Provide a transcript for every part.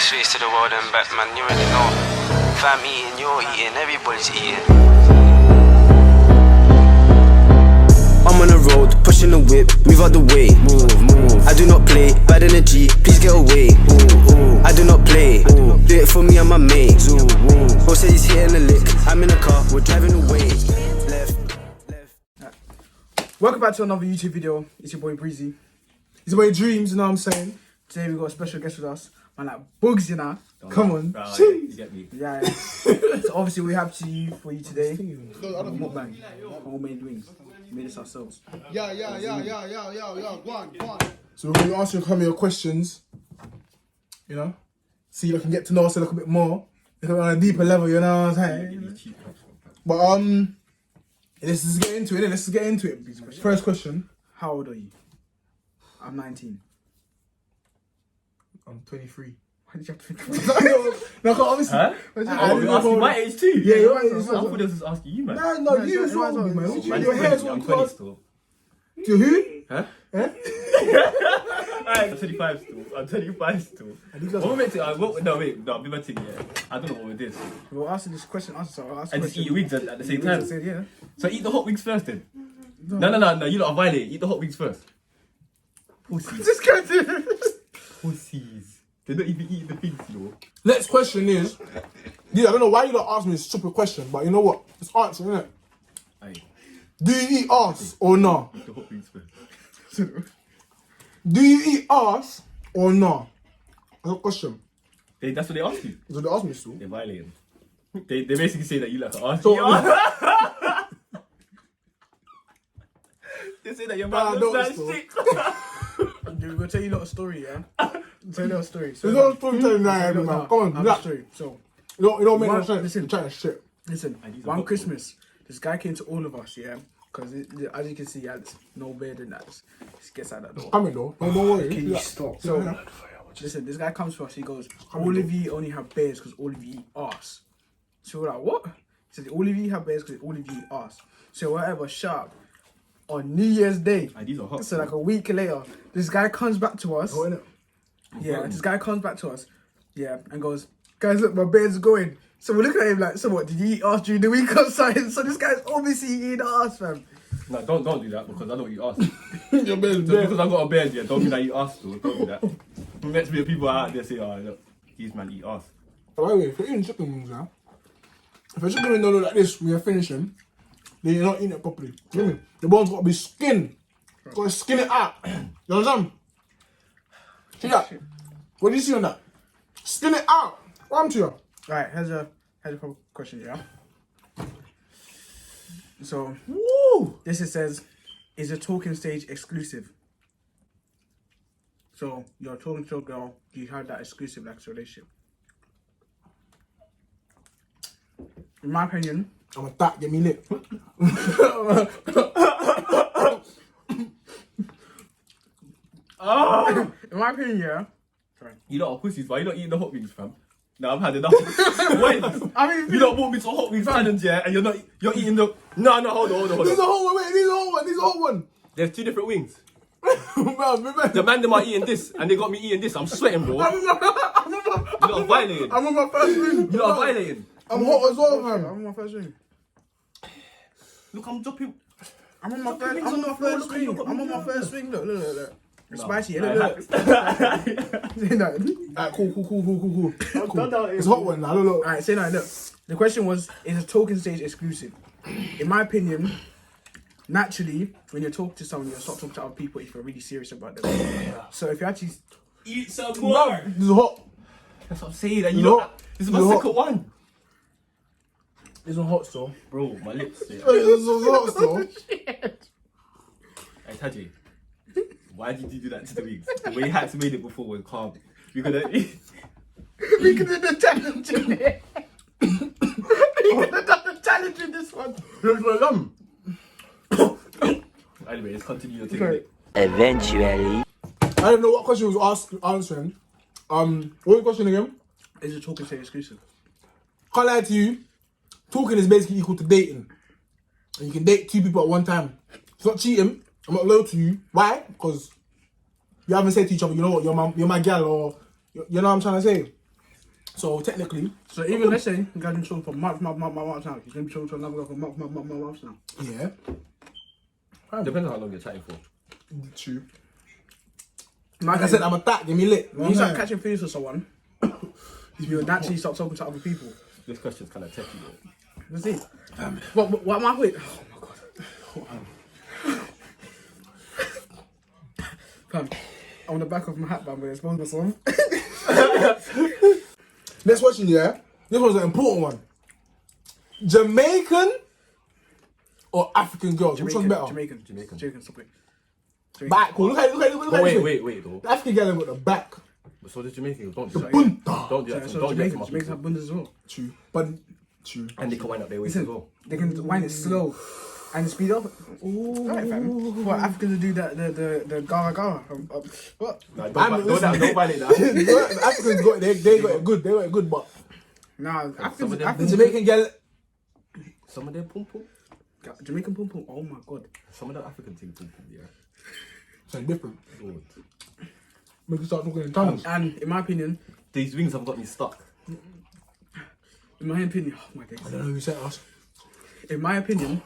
Straight to the world and back, man, you already know. Fam eating, you're eating, everybody's eating. I'm on the road, pushing the whip, move out the way. Move. I do not play, bad energy, please get away. I do not play, do it for me and my mates. Bro said he's hitting the lick, I'm in the car, we're driving away. Left. Welcome back to another YouTube video. It's your boy Breezy. It's your boy Dreams, you know what I'm saying? Today we got a special guest with us. Man, like Bugs, you know. Come on. You get me. Yeah. So obviously we have for you today. Mukbang. Homemade wings. We made this ourselves. Yeah. Go on. So we're going to ask you some of your questions. You know? See if I can get to know us a little bit more. On a deeper level, you know what I'm saying? But let's just get into it. First question. How old are you? I'm 19. I'm 23. Why did you have to think No, obviously. Huh? I You asking my age too? Yeah, your age I is thought they was just asking you, man. No, you as well, man. Man, Your hair is I'm all 20 close. still. To who? Huh? Huh? I'm 25 still. I'm 25 still. What we meant to? No, be my thing, yeah. I don't know what with this. We'll answer this question. And just eat wings at the same time. Yeah. So eat the hot wings first then. No. You lot are violating. Eat the hot wings first. Pussies. Just go to Pussies. They're not even eating the things, you know. Next question is, I don't know why you don't ask me this stupid question, but you know what? It's answer, isn't it? Aye. Do you eat ass or no? Eat the hot wings first. Do you eat ass or no? That's a question. That's what they ask you. So they ask me so. They're violating. They basically say that you like to ask. So, They say that your Nah, man don't looks like stop. shit. We're going to tell you a little story, yeah? Tell you a little story. there's no storytelling now, man. Come on, I have a relax. story. So, You don't make no One- sense. listen. You're trying to shit. listen, these are one hot Christmas, this guy came to all of us, yeah? Because as you can see, he has no beard and that. Just gets out that door. Coming though. No, don't worry. Can you Relax. stop? So, So, listen, this guy comes to us, he goes, all of you only have bears because all of you eat arse. So we're like, what? He said, all of you have bears because all of you eat arse. So whatever, sharp. On New Year's Day, These are hot. so like a week later, this guy comes back to us. oh, innit? Yeah, this guy comes back to us. Yeah, and goes, guys, look, my beard's going. So we're looking at him like, so what, did you eat arse during the week or something? So this guy's obviously eating arse, fam. No, don't do that because I don't eat ass. Your beard's Just bare. because I got a beard, yeah, don't mean I eat ass though. Don't do that. Meant to be people out there say, oh look, these man eat ass. By the way, if you're eating chicken wings now, if your chicken wing don't look like this when you're finishing, then you're not eating it properly. You hear me? The bone's got to be skinned. Got to skin it out. You understand? See that? What do you see on that? Skin it out. What happened to you? Right, here's a couple question, yeah? So, this it says, is a talking stage exclusive? So, you're talking to a girl, you have that exclusive like relationship. In my opinion, I'm a that, get me lit. in my opinion, yeah. You lot are pussies, but you're not eating the hot wings, fam. No, I've had enough. Wait, I mean, you lot brought me to hot wings challenge, yeah, and you're eating the. No, hold on. These are hot one, wait, these are hot one, these are hot one. There's two different wings. Man, The man them are eating this, and they got me eating this. I'm sweating, bro. You lot are violating. I'm on my first ring. You lot are violating. I'm hot as well, I'm man. on my first ring. Look, I'm dropping. I'm on my Look, first. wings I'm on on my the floor, first look, ring. look, I'm on my first ring. Look. It's spicy. Yeah, look. Say that. Alright, cool. It's a hot one now, look. Alright, say that. Look. The question was: is a talking stage exclusive? In my opinion, naturally, when you're talking to someone, you'll start talking to other people if you're really serious about them. So if you actually Eat some This is hot. That's what I'm saying. And You lot. This is my know- second one. This is hot still. Bro, my lips. This is hot still. Hey, Taji, why did you do that to the wings? The way you had to made it before was calm. We're gonna eat. we could have done the challenge in it. We could have done the challenge in this one. Anyway, let's continue your thing. Eventually. I don't know what question was answering. What was the question again? Is a talking stage exclusive? Can't lie to you. Talking is basically equal to dating. And you can date two people at one time. It's not cheating. I'm not loyal to you. Why? Because you haven't said to each other, you know what, you're my girl, or you know what I'm trying to say. So technically, So even let's say you guys been talking for months now. He's gonna be talking to another girl for months now. yeah, Depends on how long you're chatting for. true. Like I said, I'm a that. Give me lit. when you start catching feelings for someone, you naturally start talking to other people. This question's kind of techy though. Let's see. What am I with? Oh my god. Fam, on the back of my hat, but I'm gonna expose myself. Next question, yeah. This one's an important one. Jamaican or African girls? Which one's better? Jamaican, stop it. Back. Cool. Look at But this way. wait though. The African girl got the back. But so the Jamaicans don't do that. Bunta. Don't do that. So Don't do that to my Jamaicans have people. bundas as well. True. But true. And they can wind up their waist as well. They can wind it slow and speed up. Right, fam. For Africans to do that, the gara gara. What? Nah, don't violate that. The Africans got it. They got it good. They got it good, but Nah, Some of Africans, them- the Africans Jamaican girl. Some of them pum pum. Jamaican pum pum. Oh my god. Some of them African thing pum pum. Yeah. Something different. Lord. Make you start talking in tongues. And in my opinion, These wings have got me stuck. oh my days. I don't know who sent us. In my opinion,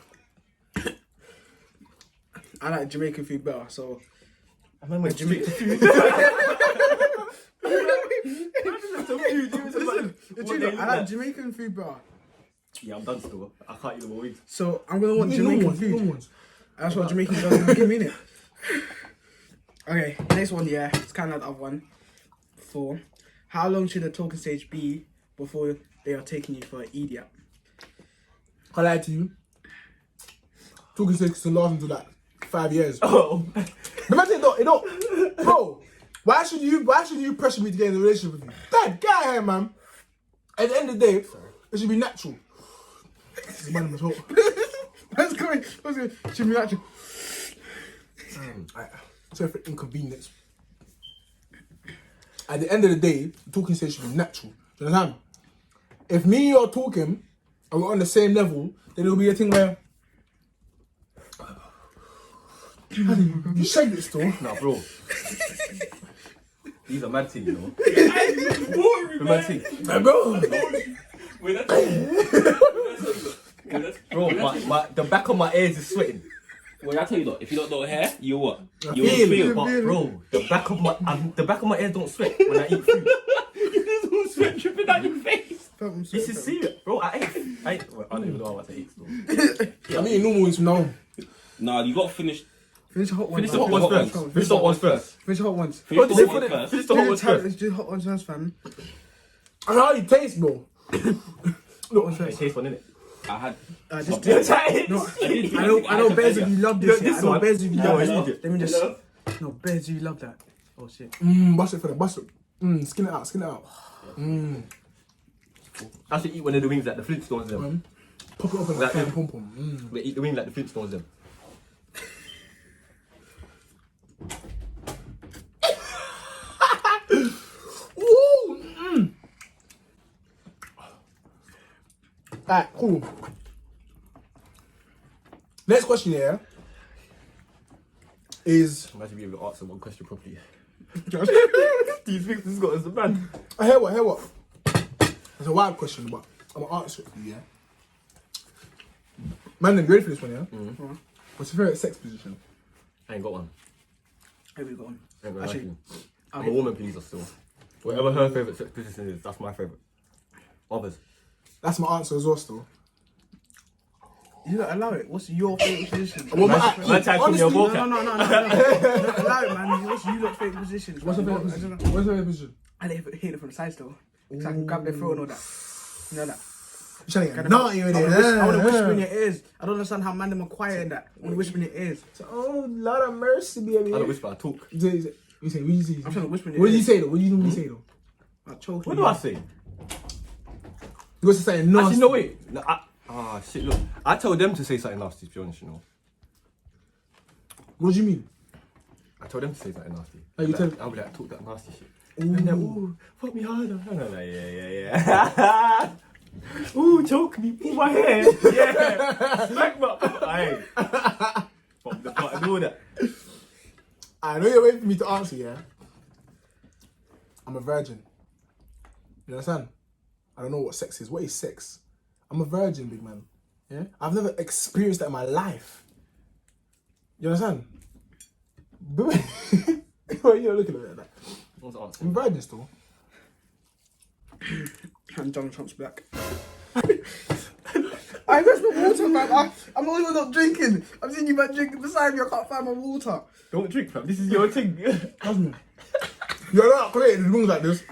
I like Jamaican food better. So I remember Jamaican food. Listen, I like Jamaican food better. Yeah, I'm done still. I can't eat more wings. So I'm gonna want No Jamaican ones, food. no ones. That's what Jamaican does give me, innit? Okay, next one, yeah, it's kind of the other one. For how long should a talking stage be before they are taking you for an idiot? I lie to you. Talking stage to last until like 5 years. Oh. The man said, it don't. Bro, why should you pressure me to get in a relationship with you? Dad, get out of here, man. At the end of the day, it should be natural. This man was hot. Let's go. Should be actually. Sorry for inconvenience. At the end of the day, the talking stage should be natural. Do you understand? If me and you are talking and we're on the same level, then it'll be a thing where you shagged it still. Nah, bro. These are mad things, you know. The mad things. Bro, Wait, that's Bro, the back of my ears is sweating. Well, I tell you though, if you don't know hair, you what? You feel. feel. But bro, the back of my ears don't sweat when I eat food. You just sweat dripping down your face. This is serious, bro. I ate. Well, I don't even know how to eat still. I'm eating normal ones from now on. Nah, you got to finish. Finish the hot ones. Finish the hot ones first. Finish the hot ones first. Finish the hot ones. Finish Oh, the they one put it- first. finish the hot ones first. Let's do the hot ones first, fam. I know how you taste, bro. Look, It tastes one, innit? I had. Just no, I know bears if you love this. This I know one? bears if you No, love you this. idiot. Let me just. No, bears if you love that. Oh shit. bust it for them, bust it. Skin it out, skin it out. I should eat one of the wings like the Flintstones them. Pop it up and Like like them. pom pom. They eat the wing like the Flintstones them. Woo! Alright, cool. Next question here is Imagine being able to answer one question properly. These things has got as a man. I hear what? It's a wild question, but I'm gonna answer it for you, yeah? Man, you ready for this one, yeah? What's your favourite sex position? I ain't got one. Here we go. I ain't gonna lie to Actually, you. I'm a woman pleaser still. Whatever her favourite sex position is, that's my favourite. Others. That's my answer as well, still. you don't allow it. What's your favorite position? Well, my- Man trying to call me a honestly, walker. No. Allow it, man. What's your favorite position? What's your favourite position? What's your favourite position? I hit it from the side still. So I can grab their throat and all that. You know that. You're trying to get naughty with it. I want to whisper in your ears. I don't understand how man them are quiet in that. I want to whisper in your ears. Oh, Lord of mercy, baby. I don't whisper, I talk. You say, what do you say? I'm trying to whisper in your What do you ears. say though? What do you normally say though? I choke What you. do I say? You go to say nasty. Actually, no, wait. No, shit, look. I tell them to say something nasty, to be honest, you know. What do you mean? I tell them to say something nasty. Oh, you tell- I'll be like, talk that nasty shit. And they're, ooh, fuck me harder. And I'm like, yeah. Ooh, choke me, pull my hair. Yeah. Smack my. Aye. Fuck the part and all that. I know you're waiting for me to answer, yeah? I'm a virgin. You understand? I don't know what sex is. What is sex? I'm a virgin, big man. Yeah, I've never experienced that in my life. You understand? Why are you looking at me like that? What's the answer? I'm a virgin still. And Donald Trump's black. I where's my water, man? I'm not even not drinking. I'm seeing you man drinking beside me. I can't find my water. Don't drink, fam. This is your thing. Trust me. You're not creating rooms like this.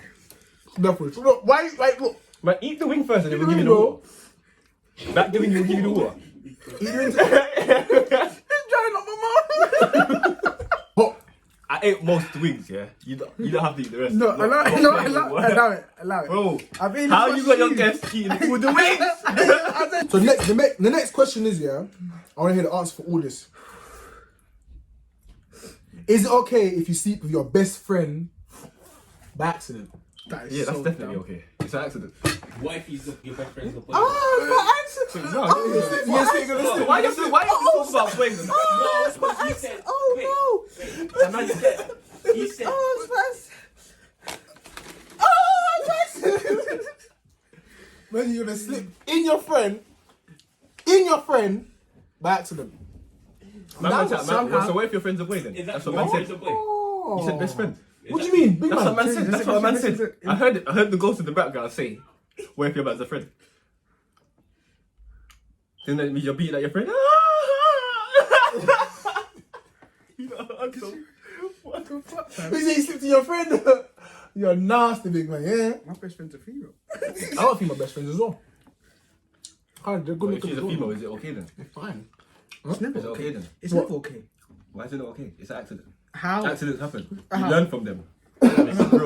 Definitely. So look, why? Look. Man, eat the wing first and then we'll Eat give the you the wing, water. Back the wing, we'll give you the water. It's drying up my mouth. What? I ate most of the wings, yeah? You don't have to eat the rest. No, allow it. Bro, I've eaten how the you got your first guests eating all the wings? So the next question is, yeah, I want to hear the answer for all this. Is it okay if you sleep with your best friend by accident? That is Yeah, that's so definitely dumb. okay. It's an accident. What if he's your best friend's the By accident. No, Yes, we're gonna sleep. why you have to talk about wings? No, but he said. Wait, And now you said, he said. When you're gonna slip in your friend by accident. So what if your friend's a boy then? Is that That's what man said. the boy? You said best friend. What do you mean, big That's man? what man said. That's what man said. I heard the ghost in the background say, what if your man's a friend? Then that means you're beating at your friend. You know, uncle. What the fuck, man? You say you slipped in your friend? You're nasty, big man. Yeah. My best friend's a female. I want female best friends as well. They're good But if looking she's as a well. female, is it okay then? They're fine. It's never Is it okay then? It's never okay. Why is it not okay? It's an accident. How? Accidents happen. You How? learn from them. And it's a grow.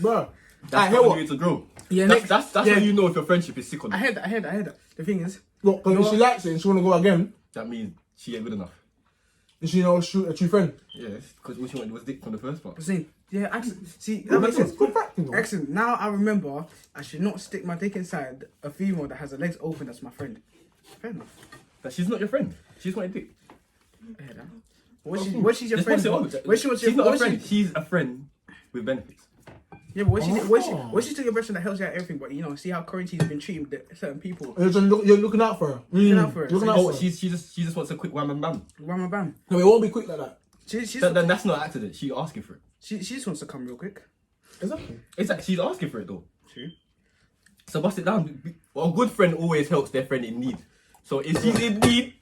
Bro, That's hear how what? you to grow. Yeah, That's yeah. how you know if your friendship is sick or I not. heard that. The thing is, look, if she likes it and she wanna go again, That means she ain't good enough. is she a true friend? Yes, because all she wanted was dick from the first part. I'm saying, yeah, accent. See, that makes sense. Good fact, you know. Accent. Now I remember I should not stick my dick inside a female that has her legs open. That's my friend. Fair enough. But she's not your friend. She's wanted dick. I heard that. When she's your Just friend, pass it on. when she wants She's not a when she- friend. She's a friend with benefits. Yeah, but when she's still your best friend that helps you out everything, but you know, see how quarantine's been treating certain people. You're looking out for her. Looking out for her. Looking out Oh, for her. she just wants a quick wham and bam. Bam, bam. No, it won't be quick like that. She's Then that's not an accident. She's asking for it. she just wants to come real quick. Exactly. It's like she's asking for it though. True. So bust it down. Well, a good friend always helps their friend in need. So if she's in need,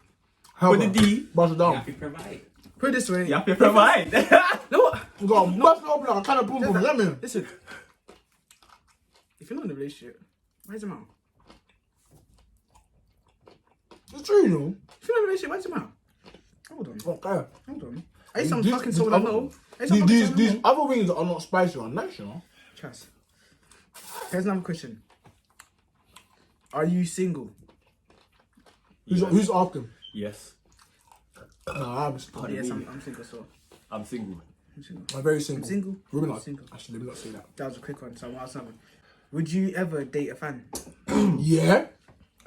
with the D, Bust it down. Happy provide. Put it this way. you have to provide. No, what? You got bust it up like a kind of boom boom. Let me. Listen. If you're not in a relationship, where's your mouth? It's true, you know. If you're not in a relationship, where's your mouth? Hold on. Okay. Hold on. I ate some These- fucking these soul I other- know. I ate some fucking These soul I know. other wings that are not spicy are nice, you know. Chas. Here's another question. Are you single? Who's asking? Yes, Nah, I'm single. Oh, yes, I'm single, so. I'm single. I'm single. I'm very single. I'm single. Women I'm are single. Actually, let me not say that. That was a quick one, so I'll ask something. Would you ever date a fan? Yeah.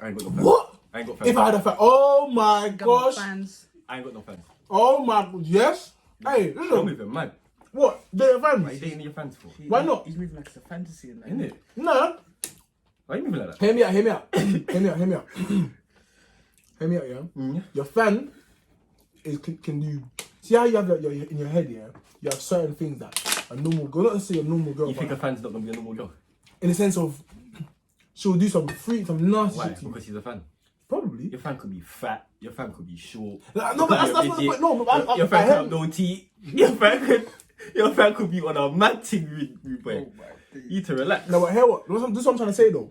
I ain't got no fans. What? I ain't got fans. If I had a fan, oh my Got no gosh. fans. I ain't got no fans. Oh my, yes. Hey, Don't listen. move him, man. What? Date a What are you fan? dating your fans for? Why not? He's moving like it's a fantasy and like. Isn't it? No. Why are you moving like that? Hear me out. Hear me out. Hear me out. Hear me out. Hear me out. Yeah. Mm. Your fan can do. See how you have your in your head, yeah. You have certain things that a normal girl, not to say a normal girl, You think a but fan's not gonna be a normal girl? in the sense of she'll do some nasty Why? shit to you. Because she's a fan. Probably. Your fan could be fat. Your fan could be short. No, but that's not the point. No, but Your I fan could have heard. no teeth. Your fan could be on a mad thing with boy. You need to relax. No, but hear what? This is what I'm trying to say though.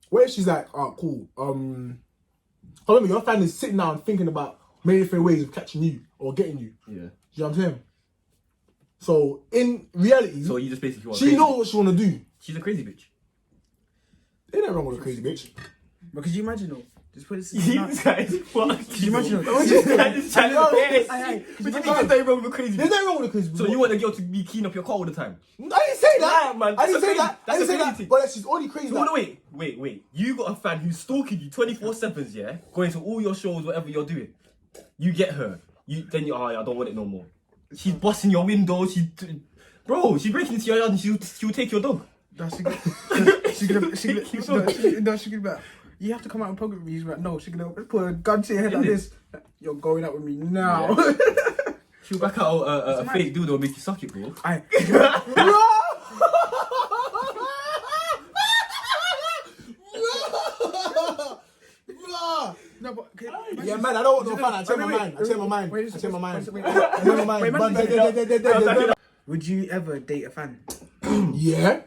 Where she's like, oh, cool. Remember, your fan is sitting down thinking about many different ways of catching you or getting you. Yeah. Do you know what I'm saying? So in reality, So you just basically want. she crazy knows bitch. what she wanna do. She's a crazy bitch. Ain't nothing wrong with a crazy bitch. But could you imagine though? Just put this. You guys, what? Could you imagine? This guy is trying to piss. Aye, But you think there's nothing wrong with a crazy There's bitch? nothing wrong with a crazy bitch. So you want a girl to be keen up your car all the time? I didn't say that. Nah, man, I didn't that's say a that. I crazy- didn't say that's a that. crazy But she's only crazy. No, that- wait. You got a fan who's stalking you 24/7, yeah? Going to all your shows, whatever you're doing. You get her. Then you, I don't want it no more. She's busting your window. Bro, she's breaking into your yard and she'll take your dog. That's a good. She's gonna be like, you have to come out and poke with me. He's like, no, she's gonna put a gun to your head like this. You're going out with me now. She'll back out a fake dude or make you suck it, bro. No, but Yeah, man, I don't want no fun. I change my mind. I change my mind. I change my mind. I change my mind. Would you ever date a fan? Yeah.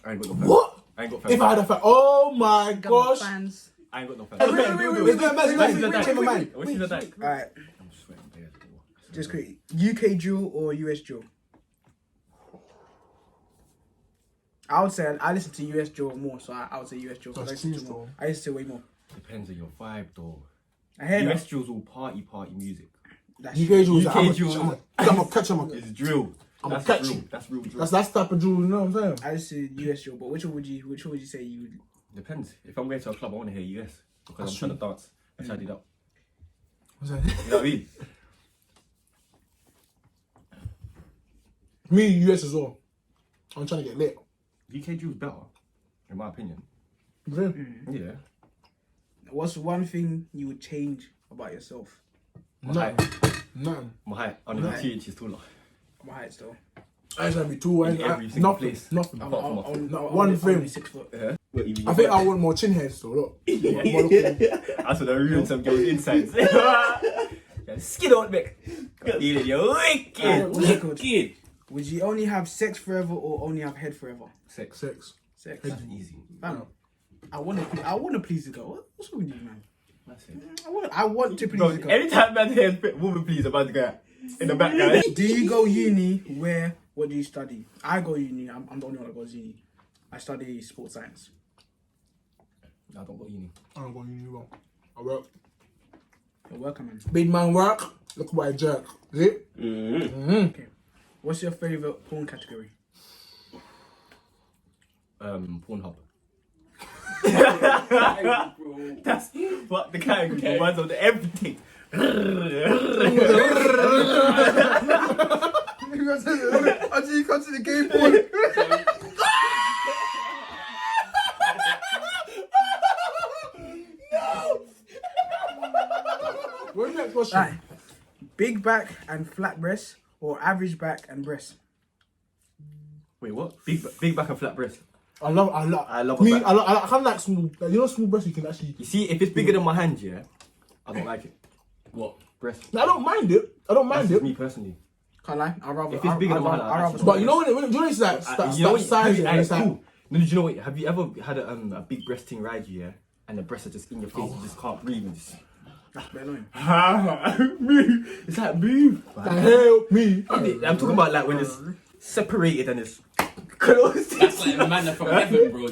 I ain't got no fans. What? I ain't got fans. If I had a fan, oh my gosh. Fans. I ain't got no fans. Wait, change my mind. What's in the deck? Alright, I'm sweating, yeah. just quick. UK drill or US drill? I would say I listen to US drill more, so I would say US drill. That's I listen to true, more. though. I listen to way more. Depends on your vibe, though. I hear US that. drill's all party music. That's UK jewels. UK jewels. I'm gonna catch him. It's drill. I'ma That's catch real. you. That's real drill. That's type of jewel. You know what I'm saying? I listen to US drill, but which one would you say you would? Depends. If I'm going to a club, I want to hear US because I'm trying to dance. I tied it up. What's that? You know what I mean? Me, US as well. I'm trying to get lit. UK drill's better, in my opinion. Yeah. What's one thing you would change about yourself? My Nothing. height. Nothing. My height. Under Right. 2 inches taller. My height still. I ain't trying to be too. In every single Nothing. place. Nothing. Apart from my foot. Not one thing. 6 foot. Yeah. What, you mean I think I want more chin hairs though. Look. That's what I ruined some girls' insides. Skin on, Mick. You're wicked. Would you only have sex forever or only have head forever? Sex. Sex. Sex. That's easy. Fam, I want to please the girl. What's wrong with you, man? That's it. I want to Bro, please the girl. anytime man hears woman please about the guy in the back guy. Do you go uni? Where? What do you study? I go uni. I'm the only one that goes uni. I study sports science. I don't go uni. I don't go uni well. I work. You're working, man. Big man work. Look what I jerk. See? Okay. What's your favorite porn category? Pornhub. Bro. That's what the category reminds of everything. Until you come to the game porn. What's the next question? Right. Big back and flat breasts or average back and breasts? Wait, what? Big back and flat breast. I love me. I kind of like small. Like, you know, small breasts you can actually. You see, if it's bigger than my hand, yeah, I don't like it. What? Breast. No, I don't mind it. I don't mind That's it. just me personally. Can't lie. I'd rather. If it's bigger than mine, I'd rather. But you know when you know it's like You know what? size and it's like. Cool. No, do you know what? Have you ever had a big breast thing ride you, yeah? And the breasts are just in your face, you just can't breathe. And just... That's very annoying. Move. It's like move. Help me. I'm talking about like when it's separated and it's close. That's like a man from heaven, bro.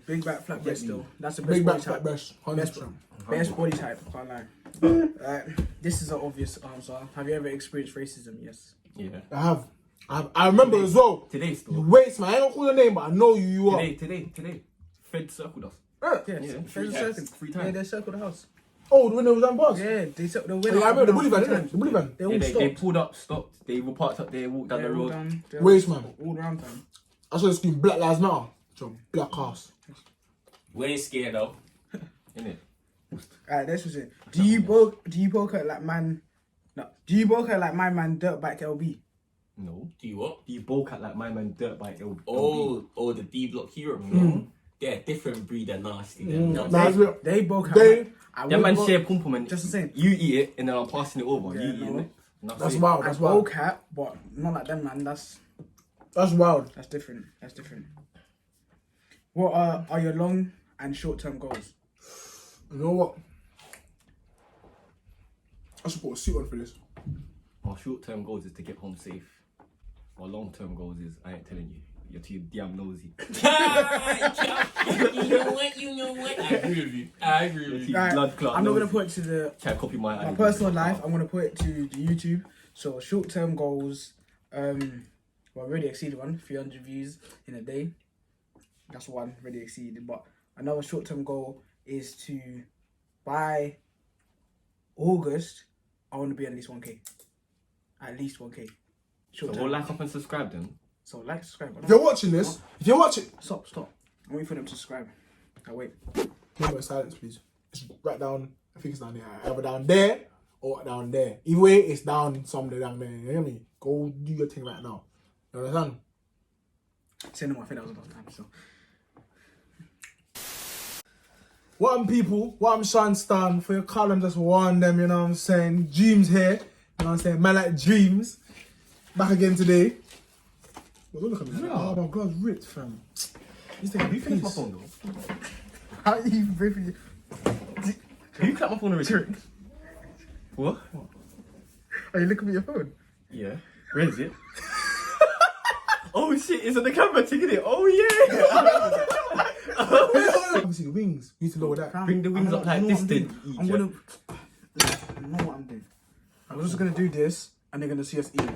Big back, flat breast still. That's the best Big body back, type. fat breast, 100%. Best body type. Can't lie. This is an obvious answer. Have you ever experienced racism? Yes. Yeah. I have. I remember as well. Today You still. wait, man. I ain't gonna call your name, but I know who you are. Today. Fed circled us. Yeah. Yeah, There's a circle. 3 Yeah, times. they circled the house. Oh, the window was on bus. Yeah, they circled the Yeah, I remember the bully van, innit? The bully van. They all Yeah, they stopped. pulled up, stopped. They all parked up. They walked down the road. Waste, man. All around time. I saw the screen Black Lives Matter. Your black ass. We ain't scared though. Innit? Alright, this was it. Do you poke at like man? No. Do you poke at like my man Dirtbike LB? No. Do you what? Do you bulk at like my man dirt bike? Oh, the D Block hero. They're a different breed and nasty. Them. Nah, it's real. They both They- have. I That man would share pump and Just the same. You eat it and then I'm passing it over. Yeah, You eating no. it. And That's it. wild. I That's wild. poke at, but not like them, man. That's That's wild. different. That's different. What are your long and short term goals? You know what? I should put a suit on for this. My short term goals is to get home safe. My long term goals is I ain't telling you. You're too damn nosy. You know what? I agree with you. I agree You're with too you. Alright, blood clot I'm not gonna nosy. put it to the Try to copy my my ideas. personal life. I'm gonna put it to the YouTube. So short term goals. Well, I already exceeded one. 300 views in a day. That's one already exceeded. But another short term goal is to by August. I want to be at least 1K. At least 1K. Short So term. go like up and subscribe then. So like, subscribe. If you're watching this, if you're watching, Stop. I'm waiting for them to subscribe. I wait. Remember silence, please. It's right down. I think it's down there. Either down there or down there. Either way, it's down somewhere down there. You hear me? Go do your thing right now. You understand? Say no more. I think that was a lot of time. So. What I'm people, what I'm Sean Stan, for your column just warn them, you know what I'm saying? Dreams here, you know what I'm saying? Man like dreams. Back again today. Well, don't look at me. Oh my god, ripped fam. You finished my phone though? How you briefly? You clap my phone already? What? Are you looking at your phone? Yeah. Where is it? Oh shit, it's on the camera, taking it. Oh yeah! Obviously the wings, you need to lower that. Bring the wings up like this then. I'm gonna. I know what I'm doing. I'm just gonna do this, and they're gonna see us eat.